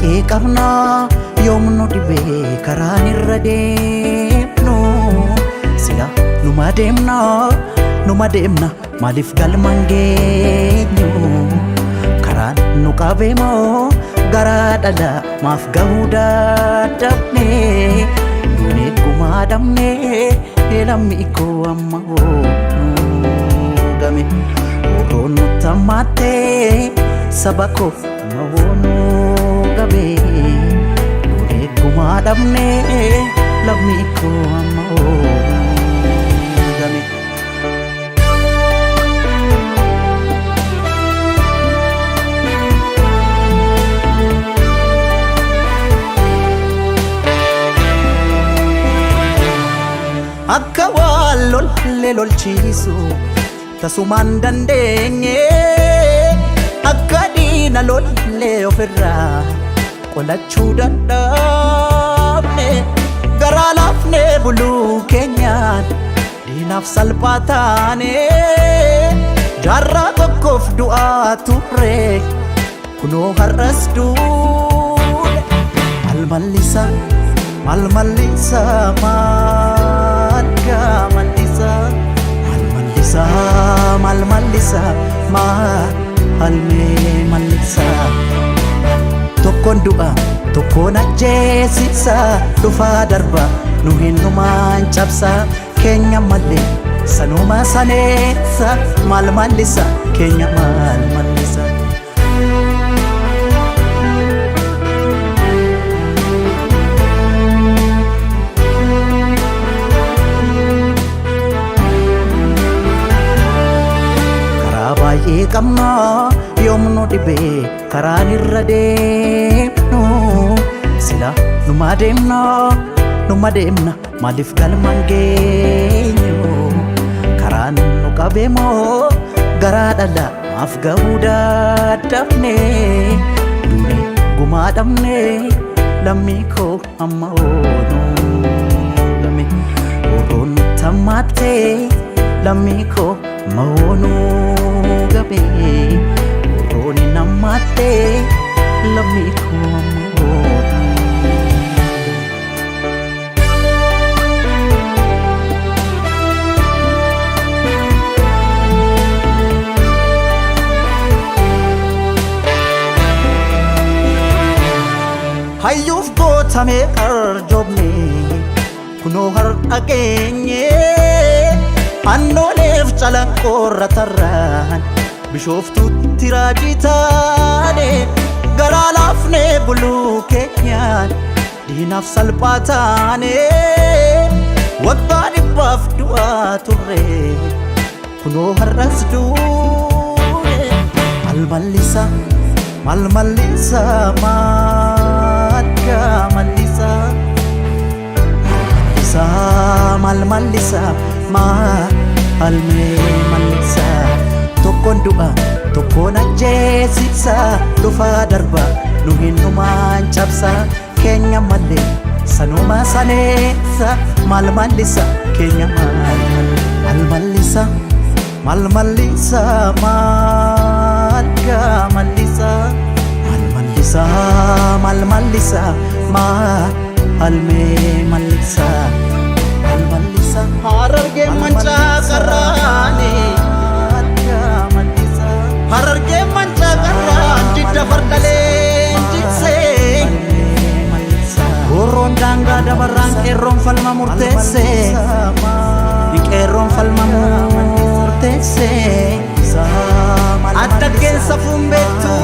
baay'ee qabna yoomnu dhibee karaan irra deemnu sila numa deemna maaliif galmaan geenyu karaan nu qabee moo garaa dhala maaf gahuu dadhabne duunee gumaa dhabne lammii koo amma hoogame oroon nu tammaatte saba koo amma hoonu gabe duunee gumaa dhabne lammii koo amma hoogame. Akka waan lolchiisu tasumaan dandeenye akka diina lollee ofirraa qolachuu dadhabne garaa laafnee buluu keenyaan diinaaf salphaa taane jaarraa tokkoof du'aa turre kunoo har'as duune malmallisa malmallisa tokkoon du'a tokkoon ajjeesisa dhufaa darba nu hinnumaan cabsa keenya malee sanuma saneessa malmallisa keenya malmallisa. baay'ee qabna yoomnu dhibee karaan irra deemnu sila numa deemna maaliif galmaan geenyu karaan nu qabee moo garaa dhala maaf gahuu dadhabne duunee gumaa dhabne lammii koo amma hoogame oroon nu tammaatte lammii koo amma hoonu gabe orooni namaatte lammii koo amma hoogame. hayyuuf gootame arjoomne kunoo har'a geenye annooleef calanqoorra tarraan bishooftuutti raajii taane garaa laafnee buluu keenyaan diinaaf salphaa taane waggaa dhibbaaf du'aa turre kunoo har'as duune malmallisa malmallisa malmallisa tokkoon du'a tokkoon ajjeesisa dhufaa darba nu hinnumaan cabsa keenya malee sanuma saneessa malmallisa keenya malmallisa malmallisa malmallisa malmallisa harargee mancaa qarraani harargee mancaa qarraan jidda fardalee jiksee gurroon daangaa dabarraan qeerroon falma murteesse qeerroon falma murteesse adda keessa fuunbeettu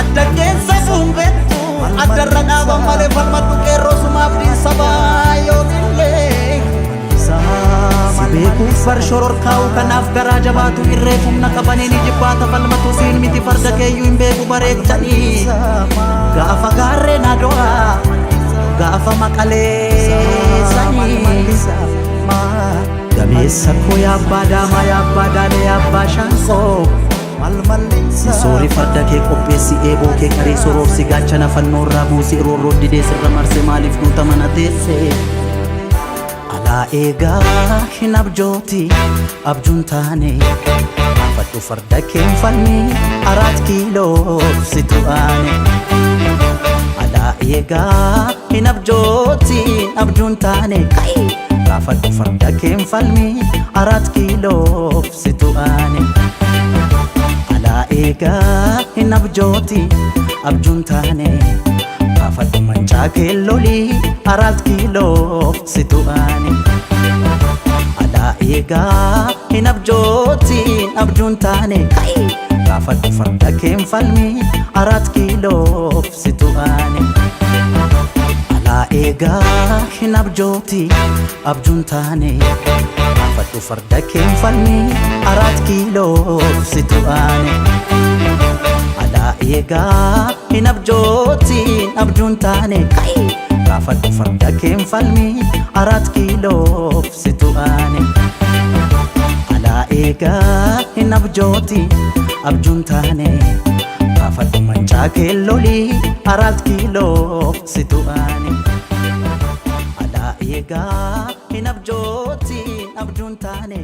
adda keessa fuunbeettu addarra dhaaba malee falmadhu qeerroo sumaaf dhiisabaa yoomillee si beekuuf farshoror kaa'u kanaaf garaa jabaatu irree humna qabaniin jibbaata falmatu siin miti farda keeyyuu hin beeku bareechanii gaafa gaarreen ado'a gaafa maqaleessanii gameessa koo yaabbaa daamaa yaabbaa daalee yaabbaa shaanqoo soori farda kee qopheessi eeboo kee qaree soroorsi gaachana fannoorraa buusi roorroo didee sirra marse maaliif nuuta mana teesse alaa eegaa hin abjooti abjuun taane kaafadhu farda keen falmii 4 kiiloof situ aane alaa eegaa hin abjootiin abjuun taane kaafadhu farda keen falmii 4 kiiloof situ aane alaa eegaa hin abjootiin abjuun taane kaafadhu mancaa keellolii 4 kiiloof situ aane alaa eegaa hin abjootiin abjuun taane kaafadhu farda keen falmii 4 kiiloof situ aane alaa eegaa hin abjootiin abjuun taane kaafadhu farda keen falmii 4 kiiloof situ aane alaa eegaa hin abjootiin abjuun taane kaafadhu farda keen falmii 4 kiiloof situ aane alaa eegaa hin abjootiin abjuun taane kaafadhu mancaa keellolii 4 kiiloof situ aane alaa eegaa hin abjootiin abjuun taane